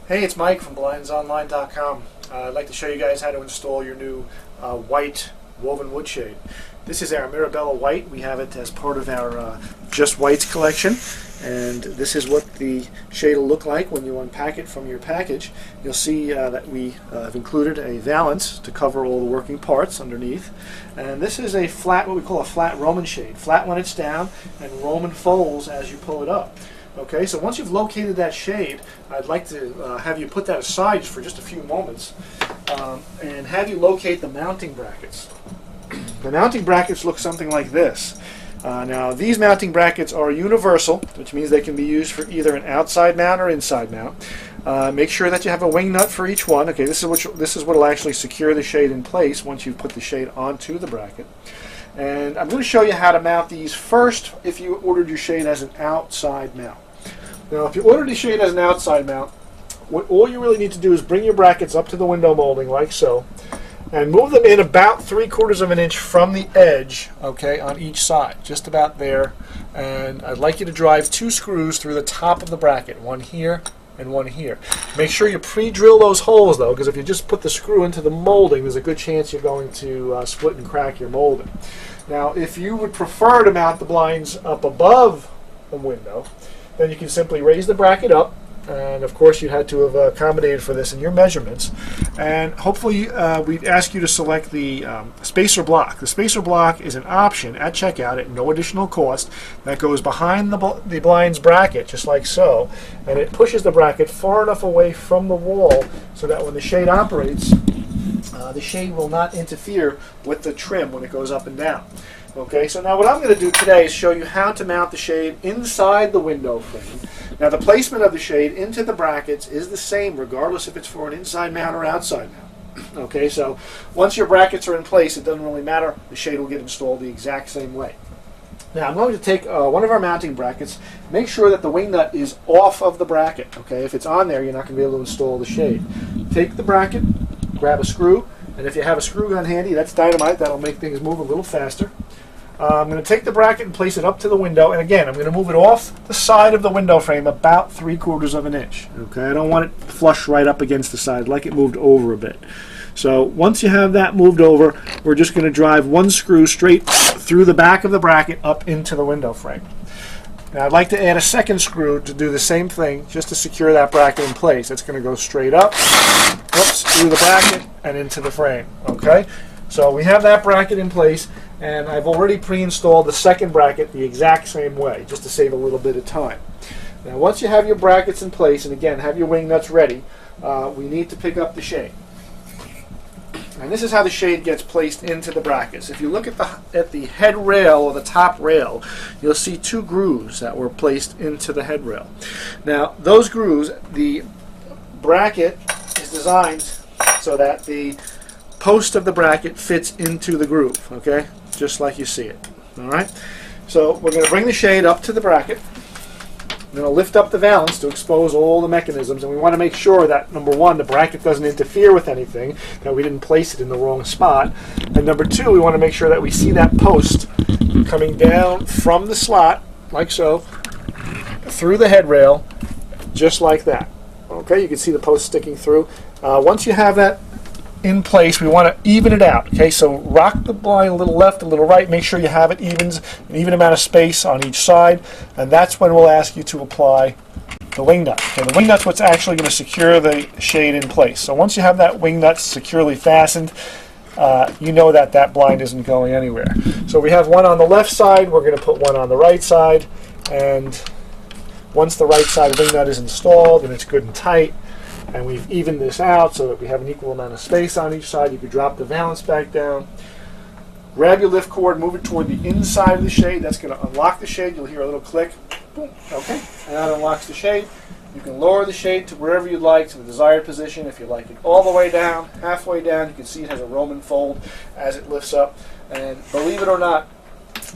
Hey, it's Mike from BlindsOnline.com. I'd like to show you guys how to install your new white woven wood shade. This is our Mirabella White. We have it as part of our Just Whites collection, and this is what the shade will look like when you unpack it from your package. You'll see that we have included a valance to cover all the working parts underneath, and this is a flat, what we call a flat Roman shade. Flat when it's down and Roman folds as you pull it up. Okay, so once you've located that shade, I'd like to have you put that aside for just a few moments and have you locate the mounting brackets. The mounting brackets look something like this. Now, these mounting brackets are universal, which means they can be used for either an outside mount or inside mount. Make sure that you have a wing nut for each one. Okay, this is what will actually secure the shade in place once you've put the shade onto the bracket. And I'm going to show you how to mount these first if you ordered your shade as an outside mount. Now, if you ordered the shade as an outside mount, all you really need to do is bring your brackets up to the window molding like so, and move them in about 3/4 of an inch from the edge, okay, on each side, just about there. And I'd like you to drive 2 screws through the top of the bracket, one here and one here. Make sure you pre-drill those holes though, because if you just put the screw into the molding, there's a good chance you're going to split and crack your molding. Now, if you would prefer to mount the blinds up above the window, then you can simply raise the bracket up, and of course you had to have accommodated for this in your measurements, and hopefully we'd ask you to select the spacer block. The spacer block is an option at checkout at no additional cost that goes behind the blind's bracket, just like so, and it pushes the bracket far enough away from the wall so that when the shade operates, the shade will not interfere with the trim when it goes up and down. Okay, so now what I'm going to do today is show you how to mount the shade inside the window frame. Now, the placement of the shade into the brackets is the same regardless if it's for an inside mount or outside mount. Okay, so once your brackets are in place, it doesn't really matter. The shade will get installed the exact same way. Now, I'm going to take one of our mounting brackets. Make sure that the wing nut is off of the bracket. Okay, if it's on there, you're not going to be able to install the shade. Take the bracket, grab a screw, and if you have a screw gun handy, that's dynamite. That'll make things move a little faster. I'm going to take the bracket and place it up to the window, and again, I'm going to move it off the side of the window frame about 3/4 of an inch. Okay, I don't want it flush right up against the side. I'd like it moved over a bit. So once you have that moved over, we're just going to drive 1 screw straight through the back of the bracket up into the window frame. Now, I'd like to add a second screw to do the same thing, just to secure that bracket in place. It's going to go straight up, oops, through the bracket and into the frame. Okay, so we have that bracket in place, and I've already pre-installed the second bracket the exact same way, just to save a little bit of time. Now, once you have your brackets in place, and again, have your wing nuts ready, we need to pick up the shade. And this is how the shade gets placed into the brackets. If you look at the head rail or the top rail, you'll see 2 grooves that were placed into the head rail. Now, those grooves, the bracket is designed so that the post of the bracket fits into the groove, okay? Just like you see it, all right? So we're going to bring the shade up to the bracket. We're going to lift up the valance to expose all the mechanisms, and we want to make sure that, number 1, the bracket doesn't interfere with anything, that we didn't place it in the wrong spot, and number 2, we want to make sure that we see that post coming down from the slot, like so, through the head rail, just like that. Okay, you can see the post sticking through. Once you have that in place, we want to even it out. Okay, so rock the blind a little left, a little right. Make sure you have it an even amount of space on each side, and that's when we'll ask you to apply the wing nut. Okay, the wing nut's what's actually going to secure the shade in place. So once you have that wing nut securely fastened, you know that that blind isn't going anywhere. So we have one on the left side. We're going to put one on the right side, and once the right side wing nut is installed and it's good and tight, and we've evened this out so that we have an equal amount of space on each side, you could drop the valance back down, grab your lift cord, move it toward the inside of the shade. That's going to unlock the shade. You'll hear a little click. Boom. Okay, and that unlocks the shade. You can lower the shade to wherever you'd like, to the desired position. If you like it all the way down, halfway down, you can see it has a Roman fold as it lifts up. And believe it or not,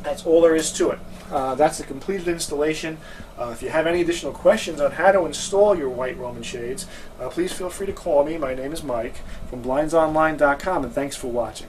that's all there is to it. That's a completed installation. If you have any additional questions on how to install your white Roman shades, please feel free to call me. My name is Mike from BlindsOnline.com, and thanks for watching.